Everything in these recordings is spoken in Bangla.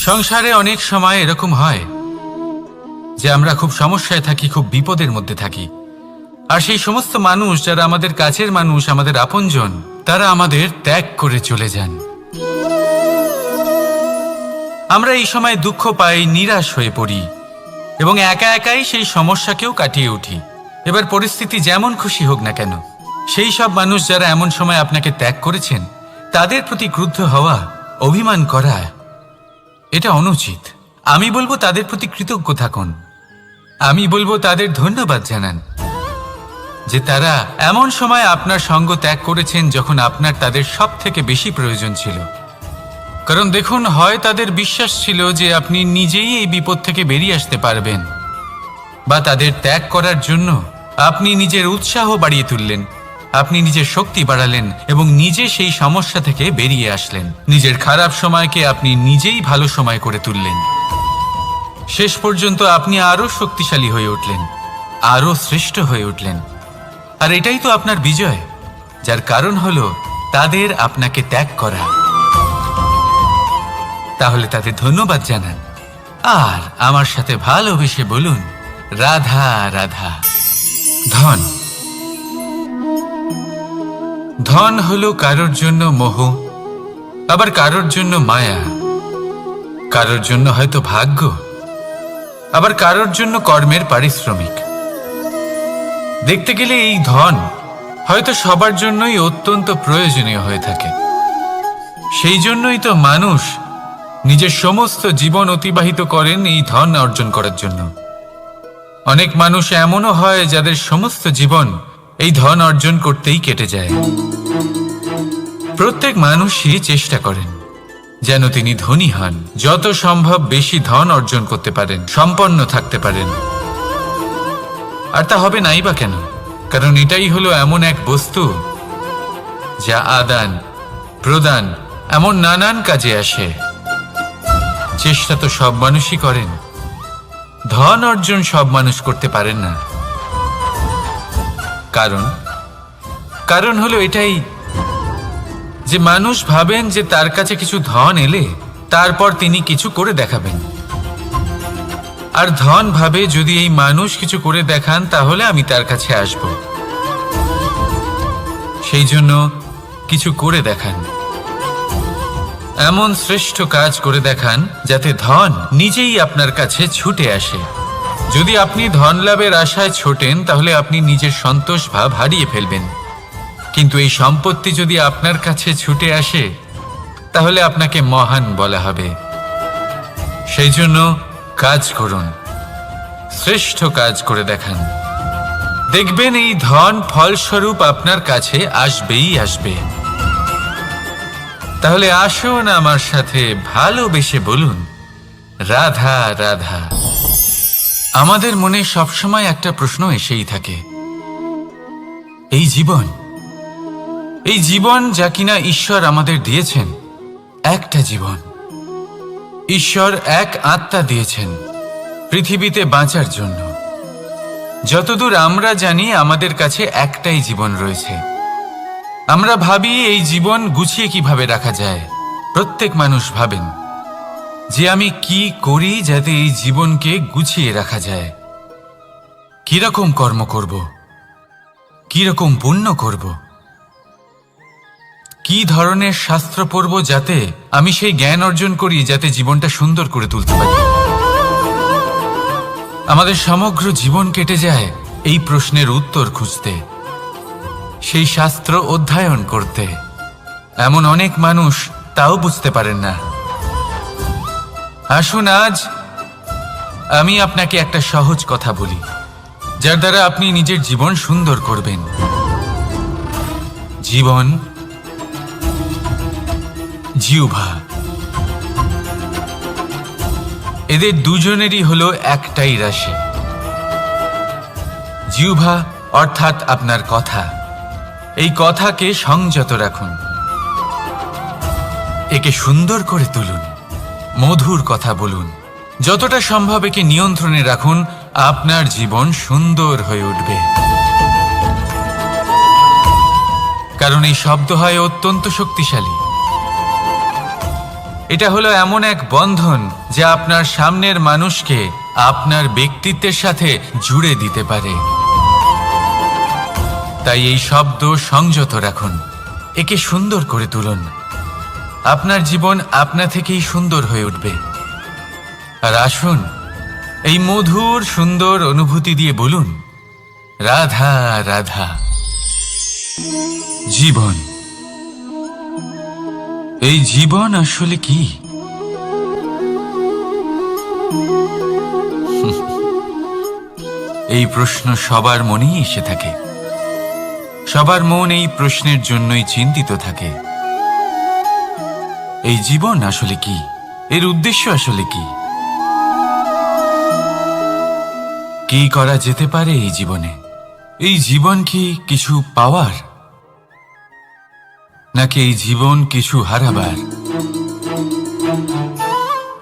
সংসারে অনেক সময় এরকম হয় যে আমরা খুব সমস্যায় থাকি, খুব বিপদের মধ্যে থাকি। আর সেই সমস্ত মানুষ যারা আমাদের কাছের মানুষ, আমাদের আপনজন, তারা আমাদের ত্যাগ করে চলে যান। আমরা এই সময় দুঃখ পাই, নিরাশ হয়ে পড়ি এবং একা একাই সেই সমস্যাকেও কাটিয়ে উঠি। এবার পরিস্থিতি যেমন খুশি হোক না কেন, সেই সব মানুষ যারা এমন সময় আপনাকে ত্যাগ করেছেন, তাদের প্রতি ক্রুদ্ধ হওয়া, অভিমান করা, এটা অনুচিত। আমি বলবো তাদের প্রতি কৃতজ্ঞ থাকুন। আমি বলবো তাদের ধন্যবাদ জানান যে তারা এমন সময় আপনার সঙ্গ ত্যাগ করেছেন যখন আপনার তাদের সব থেকে বেশি প্রয়োজন ছিল। কারণ দেখুন, হয় তাদের বিশ্বাস ছিল যে আপনি নিজেই এই বিপদ থেকে বেরিয়ে আসতে পারবেন, বা তাদের ত্যাগ করার জন্য আপনি নিজের উৎসাহ বাড়িয়ে তুললেন, আপনি নিজের শক্তি বাড়ালেন এবং নিজে সেই সমস্যা থেকে বেরিয়ে আসলেন। নিজের খারাপ সময়কে আপনি নিজেই ভালো সময় করে তুললেন। শেষ পর্যন্ত আপনি আরো শক্তিশালী হয়ে উঠলেন, আরো শ্রেষ্ঠ হয়ে উঠলেন। আর এটাই তো আপনার বিজয়, যার কারণ হলো তাদের আপনাকে ত্যাগ করা। তাহলে তাদের ধন্যবাদ জানান আর আমার সাথে ভালোবেসে বলুন, রাধা রাধা। ধন ধন হলো কারোর জন্য মোহ, আবার কারোর জন্য মায়া, কারোর জন্য হয়তো ভাগ্য, আবার কারোর জন্য কর্মের পারিশ্রমিক। দেখতে গেলে এই ধন হয়তো সবার জন্যই অত্যন্ত প্রয়োজনীয় হয়ে থাকে। সেই জন্যই তো মানুষ নিজের সমস্ত জীবন অতিবাহিত করেন এই ধন অর্জন করার জন্য। অনেক মানুষ এমনও হয় যাদের সমস্ত জীবন এই ধন অর্জন করতেই কেটে যায়। প্রত্যেক মানুষই চেষ্টা করেন যেন তিনি ধনী হন, যত সম্ভব বেশি ধন অর্জন করতে পারেন, সম্পন্ন থাকতে পারেন। আর তা হবে নাই বা কেন? কারণ এটাই হলো এমন এক বস্তু যা আদান প্রদান এমন নানান কাজে আসে। চেষ্টা তো সব মানুষই করেন, ধন অর্জন সব মানুষ করতে পারেন না। কারণ হলো এটাই যে মানুষ ভাবেন যে তার কাছে কিছু ধন এলে তারপর তিনি কিছু করে দেখাবেন। আর ধন ভাবে যদি এই মানুষ কিছু করে দেখান তাহলে আমি তার কাছে আসব। সেই জন্য কিছু করে দেখান, এমন শ্রেষ্ঠ কাজ করে দেখান যাতে ধন নিজেই আপনার কাছে ছুটে আসে। যদি আপনি ধন লাভের আশায় ছোটেন তাহলে আপনি নিজের সন্তোষ ভাব হারিয়ে ফেলবেন। কিন্তু এই সম্পত্তি যদি আপনার কাছে ছুটে আসে তাহলে আপনাকে মহান বলা হবে। সেই জন্য কাজ করুন, শ্রেষ্ঠ কাজ করে দেখান। দেখবেন এই ধন ফলস্বরূপ আপনার কাছে আসবেই আসবে। তাহলে আসুন আমার সাথে ভালোবেসে বলুন, রাধা রাধা। আমাদের মনে সবসময় একটা প্রশ্ন এসেই থাকে, এই জীবন যা কিনা ঈশ্বর আমাদের দিয়েছেন, একটা জীবন। ঈশ্বর এক আত্মা দিয়েছেন পৃথিবীতে বাঁচার জন্য। যতদূর আমরা জানি আমাদের কাছে একটাই জীবন রয়েছে। আমরা ভাবি এই জীবন গুছিয়ে কিভাবে রাখা যায়। প্রত্যেক মানুষ ভাবেন যে আমি কি করি যাতে এই জীবনকে গুছিয়ে রাখা যায়, কিরকম কর্ম করব, কিরকম পুণ্য করব, কি ধরনের শাস্ত্র পড়ব যাতে আমি সেই জ্ঞান অর্জন করি যাতে জীবনটা সুন্দর করে তুলতে পারি। আমাদের সমগ্র জীবন কেটে যায় এই প্রশ্নের উত্তর খুঁজতে, সেই শাস্ত্র অধ্যয়ন করতে। এমন অনেক মানুষ তাও বুঝতে পারেন না। আসুন আজ আমি আপনাকে একটা সহজ কথা বলি, যার দ্বারা আপনি নিজের জীবন সুন্দর করবেন। জীবন, জিহ্বা, এদের দুজনেরই হলো একটাই রাশি। জিহ্বা অর্থাৎ আপনার কথা। এই কথাকে সংযত রাখুন, একে সুন্দর করে তুলুন, মধুর কথা বলুন। যতটা সম্ভব একে নিয়ন্ত্রণে রাখুন, আপনার জীবন সুন্দর হয়ে উঠবে। কারণ এই শব্দ হয় অত্যন্ত শক্তিশালী। এটা হলো এমন এক বন্ধন যা আপনার সামনের মানুষকে আপনার ব্যক্তিত্বের সাথে জুড়ে দিতে পারে। তাই এই শব্দ সংযত রাখুন, একে সুন্দর করে তুলুন। আপনার জীবন আপনা থেকেই সুন্দর হয়ে উঠবে। আর আসুন, এই মধুর সুন্দর অনুভূতি দিয়ে বলুন, রাধা রাধা। জীবন, এই জীবন আসলে কি? এই প্রশ্ন সবার মনেই এসে থাকে। সবার মন এই প্রশ্নের জন্যই চিন্তিত থাকে। এই জীবন আসলে কি? এর উদ্দেশ্য আসলে কি? কি করা যেতে পারে এই জীবনে? এই জীবন কি কিছু পাওয়ার, নাকি এই জীবন কিছু হারাবার?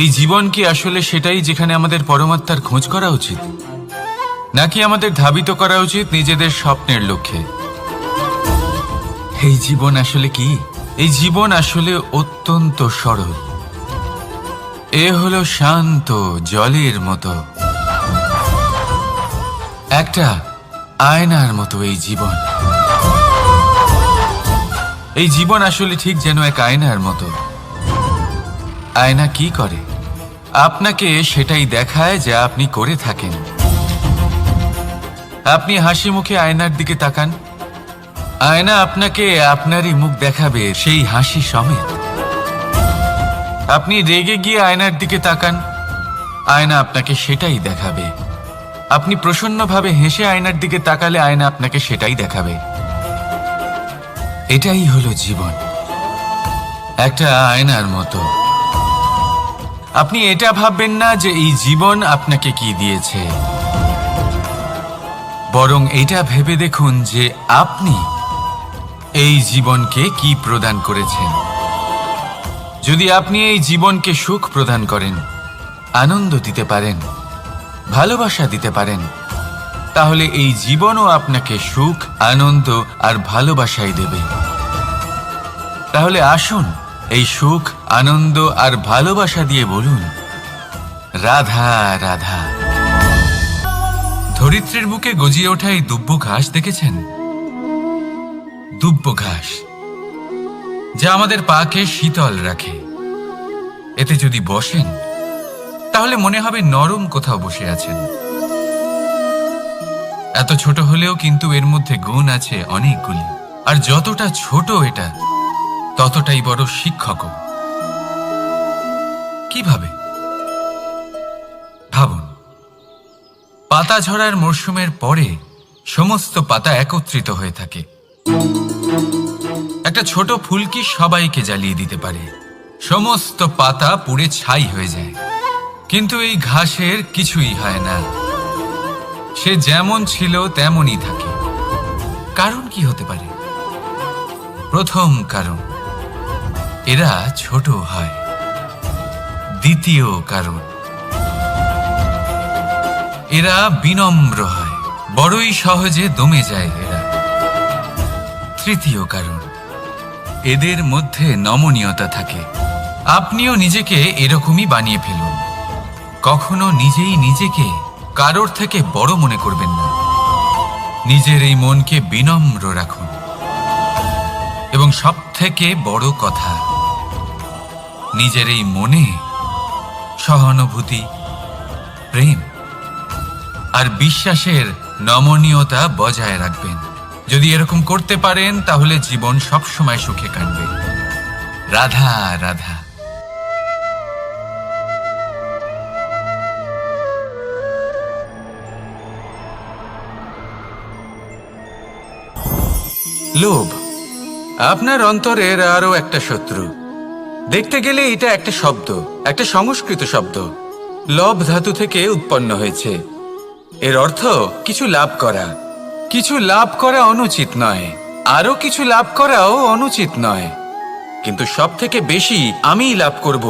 এই জীবন কি আসলে সেটাই যেখানে আমাদের পরমাত্মার খোঁজ করা উচিত, নাকি আমাদের ধাবিত করা উচিত নিজেদের স্বপ্নের লক্ষ্যে? এই জীবন আসলে কি? এই জীবন আসলে অত্যন্ত সরল। এ হলো শান্ত জলের মতো, একটা আয়নার মতো। এই জীবন, এই জীবন আসলে ঠিক যেন এক আয়নার মতো। আয়না কি করে? আপনাকে সেটাই দেখায় যা আপনি করে থাকেন। আপনি হাসি মুখে আয়নার দিকে তাকান, আয়না আপনাকে আপনারই মুখ দেখাবে, সেই হাসি সমেত। আপনি রেগে গিয়ে আয়নার দিকে তাকান, আয়না আপনাকে সেটাই দেখাবে। আপনি প্রসন্নভাবে হেসে আয়নার দিকে তাকালে আয়না আপনাকে সেটাই দেখাবে। এটাই হলো জীবন, একটা আয়নার মতো। আপনি এটা ভাববেন না যে এই জীবন আপনাকে কি দিয়েছে, বরং এটা ভেবে দেখুন যে আপনি এই জীবনকে কি প্রদান করেছেন। যদি আপনি এই জীবনকে সুখ প্রদান করেন, আনন্দ দিতে পারেন, ভালোবাসা দিতে পারেন, তাহলে এই জীবনও আপনাকে সুখ, আনন্দ আর ভালোবাসাই দেবে। তাহলে আসুন, এই সুখ, আনন্দ আর ভালোবাসা দিয়ে বলুন, রাধা রাধা। ধরিত্রীর বুকে গজিয়ে ওঠা এই দুব্ব ঘাস দেখেছেন? দুব্ব ঘাস, যা আমাদের পাকে শীতল রাখে। এতে যদি বসেন, তাহলে মনে হবে নরম কোথাও বসে আছেন। এত ছোট হলেও কিন্তু এর মধ্যে গুণ আছে অনেকগুলি। আর যতটা ছোট এটা, ততটাই বড় শিক্ষকও। কিভাবে? ভাবুন, পাতা ঝরার মরশুমের পরে সমস্ত পাতা একত্রিত হয়ে থাকে। একটা ছোট ফুলকি সবাইকে জ্বালিয়ে দিতে পারে, সমস্ত পাতা পুড়ে ছাই হয়ে যায়। কিন্তু এই ঘাসের কিছুই হয় না, সে যেমন ছিল তেমনই থাকে। কারণ কি হতে পারে? প্রথম কারণ, এরা ছোট হয়। দ্বিতীয় কারণ, এরা বিনম্র হয়, বড়ই সহজে দমে যায় এরা। তৃতীয় কারণ, এদের মধ্যে নমনীয়তা থাকে। আপনিও নিজেকে এরকমই বানিয়ে ফেলুন। কখনো নিজেই নিজেকে কারোর থেকে বড় মনে করবেন না। নিজের এই মনকে বিনম্র রাখুন। এবং সবথেকে বড় কথা, নিজের এই মনে সহানুভূতি, প্রেম আর বিশ্বাসের নমনীয়তা বজায় রাখবেন। যদি এরকম করতে পারেন, তাহলে জীবন সবসময় সুখে কাটবে। রাধা রাধা। লোভ আপনার অন্তরের আরো একটা শত্রু। দেখতে গেলে এটা একটা শব্দ, একটা সংস্কৃত শব্দ। লব ধাতু থেকে উৎপন্ন হয়েছে। এর অর্থ কিছু লাভ করা। কিছু লাভ করা অনুচিত নয়, আরো কিছু লাভ করাও অনুচিত নয়, কিন্তু সব থেকে বেশি আমি লাভ করব।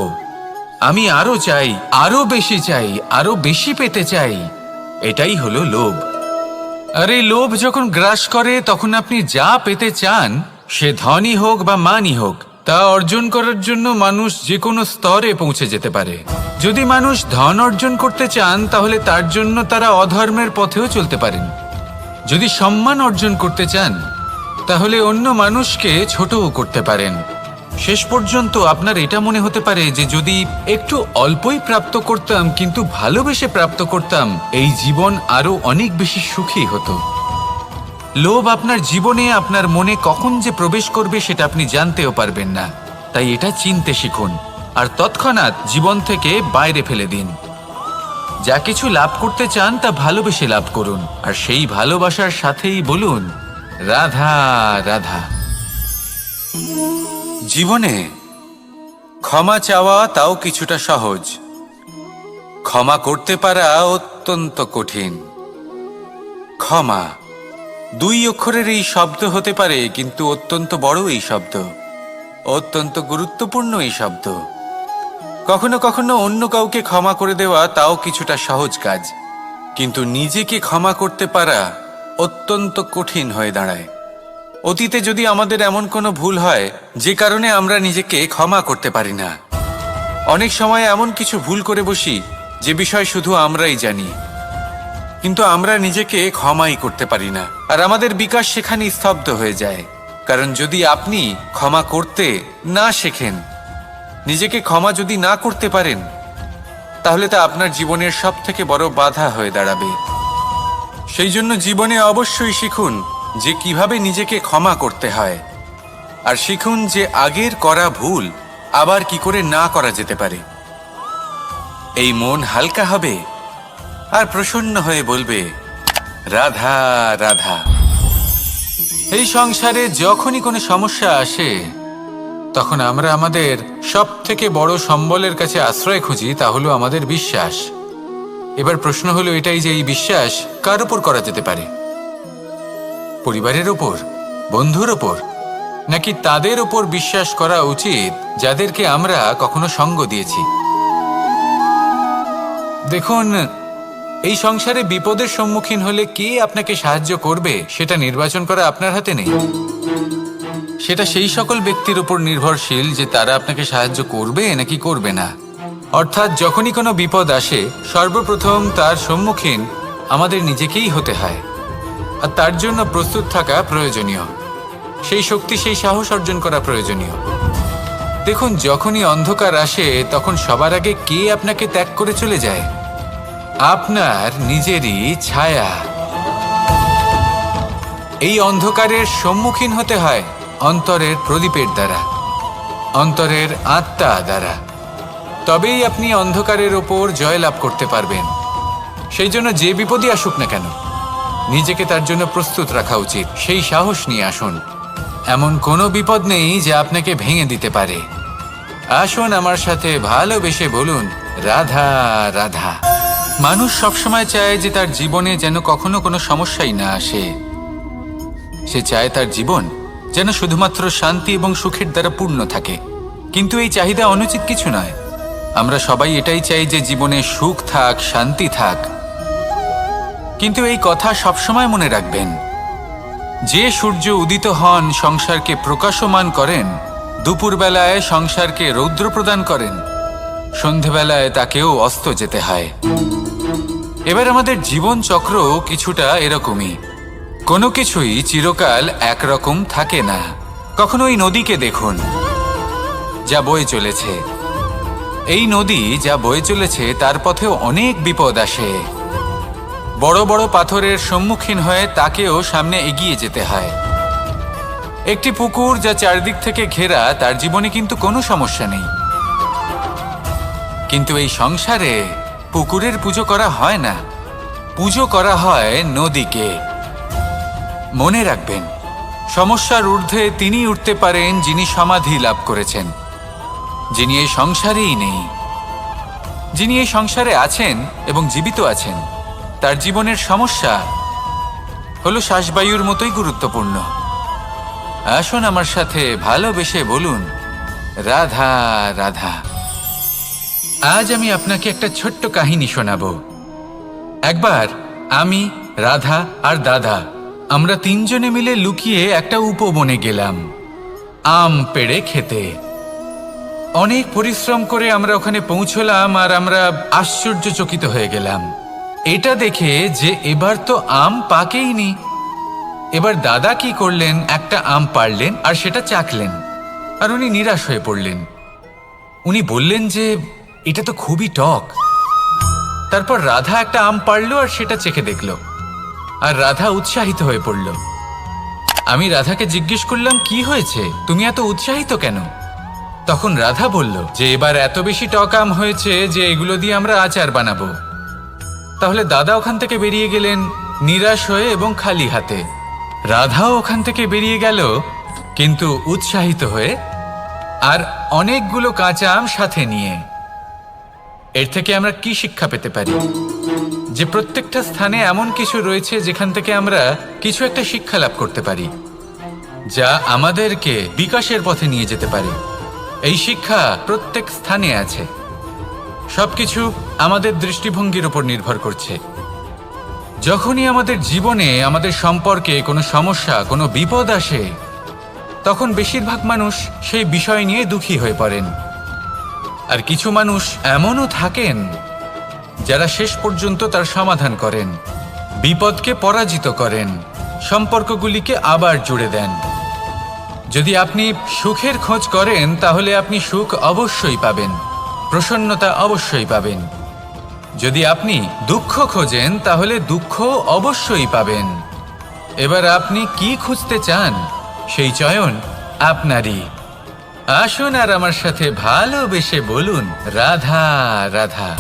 আমি আরো চাই, আরো বেশি চাই, আরো বেশি পেতে চাই। এটাই হলো লোভ। আর এই লোভ যখন গ্রাস করে, তখন আপনি যা পেতে চান, সে ধনই হোক বা মানই হোক, তা অর্জন করার জন্য মানুষ যে কোনো স্তরে পৌঁছে যেতে পারে। যদি মানুষ ধন অর্জন করতে চান তাহলে তার জন্য তারা অধর্মের পথেও চলতে পারেন। যদি সম্মান অর্জন করতে চান তাহলে অন্য মানুষকে ছোটও করতে পারেন। শেষ পর্যন্ত আপনার এটা মনে হতে পারে যে যদি একটু অল্পই প্রাপ্ত করতাম কিন্তু ভালোবেসে প্রাপ্ত করতাম, এই জীবন আরো অনেক বেশি সুখী হতো। লোভ আপনার জীবনে, আপনার মনে কখন যে প্রবেশ করবে সেটা আপনি জানতেও পারবেন না। তাই এটা চিনতে শিখুন আর তৎক্ষণাৎ জীবন থেকে বাইরে ফেলে দিন। যা কিছু লাভ করতে চান তা ভালোবেসে লাভ করুন, আর সেই ভালোবাসার সাথেই বলুন রাধা রাধা। জীবনে ক্ষমা চাওয়া তাও কিছুটা সহজ, ক্ষমা করতে পারা অত্যন্ত কঠিন। ক্ষমা 2 অক্ষরের এই শব্দ হতে পারে, কিন্তু অত্যন্ত বড় এই শব্দ, অত্যন্ত গুরুত্বপূর্ণ এই শব্দ। কখনো কখনো অন্য কাউকে ক্ষমা করে দেওয়া তাও কিছুটা সহজ কাজ, কিন্তু নিজেকে ক্ষমা করতে পারা অত্যন্ত কঠিন হয়ে দাঁড়ায়। অতীতে যদি আমাদের এমন কোনো ভুল হয় যে কারণে আমরা নিজেকে ক্ষমা করতে পারি না, অনেক সময় এমন কিছু ভুল করে বসি যে বিষয় শুধু আমরাই জানি, কিন্তু আমরা নিজেকে ক্ষমাই করতে পারি না, আর আমাদের বিকাশ সেখানে স্তব্ধ হয়ে যায়। কারণ যদি আপনি ক্ষমা করতে না শেখেন, নিজেকে ক্ষমা যদি না করতে পারেন, তাহলে তা আপনার জীবনের সবথেকে বড় বাধা হয়ে দাঁড়াবে। সেই জন্য জীবনে অবশ্যই শিখুন যে কিভাবে নিজেকে ক্ষমা করতে হয়, আর শিখুন যে আগের করা ভুল আবার কি করে না করা যেতে পারে। এই মন হালকা হবে আর প্রসন্ন হয়ে বলবে রাধা রাধা। এই সংসারে যখনই কোনো সমস্যা আসে তখন আমরা আমাদের সব থেকে বড় সম্বলের কাছে আশ্রয় খুঁজি, তা হলো আমাদের বিশ্বাস। এবার প্রশ্ন হলো এটাই যে এই বিশ্বাস কার উপর করা যেতে পারে? পরিবারের ওপর, বন্ধুর ওপর, নাকি তাদের ওপর বিশ্বাস করা উচিত যাদেরকে আমরা কখনো সঙ্গ দিয়েছি? দেখুন, এই সংসারে বিপদের সম্মুখীন হলে কে আপনাকে সাহায্য করবে সেটা নির্বাচন করা আপনার হাতে নেই। সেটা সেই সকল ব্যক্তির উপর নির্ভরশীল যে তারা আপনাকে সাহায্য করবে নাকি করবে না। অর্থাৎ যখনই কোনো বিপদ আসে সর্বপ্রথম তার সম্মুখীন আমাদের নিজেকেই হতে হয়, আর তার জন্য প্রস্তুত থাকা প্রয়োজনীয়। সেই শক্তি, সেই সাহস অর্জন করা প্রয়োজনীয়। দেখুন, যখনই অন্ধকার আসে তখন সবার আগে কে আপনাকে ত্যাগ করে চলে যায়? আপনার নিজেরই ছায়া। এই অন্ধকারের সম্মুখীন হতে হয় অন্তরের প্রদীপের দ্বারা, অন্তরের আত্মা দ্বারা। তবেই আপনি অন্ধকারের ওপর জয়লাভ করতে পারবেন। সেই জন্য যে বিপদই আসুক না কেন, নিজেকে তার জন্য প্রস্তুত রাখা উচিত। সেই সাহস নিয়ে আসুন। এমন কোনো বিপদ নেই যা আপনাকে ভেঙে দিতে পারে। আসুন আমার সাথে ভালোবেসে বলুন রাধা রাধা। মানুষ সবসময় চায় যে তার জীবনে যেন কখনো কোনো সমস্যাই না আসে। সে চায় তার জীবন যেন শুধুমাত্র শান্তি এবং সুখের দ্বারা পূর্ণ থাকে। কিন্তু এই চাহিদা অনুচিত কিছু নয়। আমরা সবাই এটাই চাই যে জীবনে সুখ থাক, শান্তি থাক। কিন্তু এই কথা সবসময় মনে রাখবেন, যে সূর্য উদিত হন সংসারকে প্রকাশমান করেন, দুপুরবেলায় সংসারকে রৌদ্র প্রদান করেন, সন্ধেবেলায় তাকেও অস্ত যেতে হয়। এবার আমাদের জীবন চক্র কিছুটা এরকমই। কোনো কিছুই চিরকাল একরকম থাকে না। কখনো এই নদীকে দেখুন যা বয়ে চলেছে। এই নদী যা বয়ে চলেছে তার পথেও অনেক বিপদ আসে। বড় বড় পাথরের সম্মুখীন হয়ে তাকেও সামনে এগিয়ে যেতে হয়। একটি পুকুর যা চারদিক থেকে ঘেরা, তার জীবনে কিন্তু কোনো সমস্যা নেই। কিন্তু এই সংসারে পুকুরের পুজো করা হয় না, পুজো করা হয় নদীকে। মনে রাখবেন, সমস্যার ঊর্ধ্বে তিনি উঠতে পারেন যিনি সমাধি লাভ করেছেন, যিনি এই সংসারেই নেই। যিনি এই সংসারে আছেন এবং জীবিত আছেন, তার জীবনের সমস্যা হলো শ্বাসবায়ুর মতোই গুরুত্বপূর্ণ। আসুন আমার সাথে ভালোবেসে বলুন রাধা রাধা। আজ আমি আপনাকে একটা ছোট্ট কাহিনী শোনাবো। একবার আমি, রাধা আর দাদা আমরা তিনজনে মিলে লুকিয়ে একটা উপবনে গেলাম। আম পেড়ে খেতে। অনেক পরিশ্রম করে আমরা ওখানে পৌঁছলাম আর আমরা আশ্চর্যচকিত হয়ে গেলাম এটা দেখে যে এবার তো আম পাকেইনি। এবার দাদা কি করলেন, একটা আম পাড়লেন আর সেটা চাখলেন, আর উনি নিরাশ হয়ে পড়লেন। উনি বললেন যে এটা তো খুবই টক। তারপর রাধা একটা আম পাড়লো আর সেটা চেখে দেখল, আর রাধা উৎসাহিত হয়ে পড়ল। আমি রাধাকে জিজ্ঞেস করলাম, কি হয়েছে, তুমি এত উৎসাহিত কেন? তখন রাধা বলল যে এবার এত বেশি টক আম হয়েছে যে এগুলো দিয়ে আমরা আচার বানাবো। তাহলে দাদা ওখান থেকে বেরিয়ে গেলেন নিরাশ হয়ে এবং খালি হাতে। রাধাও ওখান থেকে বেরিয়ে গেল কিন্তু উৎসাহিত হয়ে, আর অনেকগুলো কাঁচা আম সাথে নিয়ে। এর থেকে আমরা কি শিক্ষা পেতে পারি? যে প্রত্যেকটা স্থানে এমন কিছু রয়েছে যেখান থেকে আমরা কিছু একটা শিক্ষা লাভ করতে পারি, যা আমাদেরকে বিকাশের পথে নিয়ে যেতে পারে। এই শিক্ষা প্রত্যেক স্থানে আছে। সবকিছু আমাদের দৃষ্টিভঙ্গির উপর নির্ভর করছে। যখনই আমাদের জীবনে, আমাদের সম্পর্কে কোনো সমস্যা, কোনো বিপদ আসে, তখন বেশিরভাগ মানুষ সেই বিষয় নিয়ে দুঃখী হয়ে পড়েন। আর কিছু মানুষ এমনও থাকেন যারা শেষ পর্যন্ত তার সমাধান করেন, বিপদকে পরাজিত করেন, সম্পর্কগুলিকে আবার জুড়ে দেন। যদি আপনি সুখের খোঁজ করেন তাহলে আপনি সুখ অবশ্যই পাবেন, প্রসন্নতা অবশ্যই পাবেন। যদি আপনি দুঃখ খোঁজেন তাহলে দুঃখ অবশ্যই পাবেন। এবার আপনি কি খুঁজতে চান, সেই চয়ন আপনারই। আসুন আর আমার সাথে ভালোবেসে বলুন, রাধা রাধা।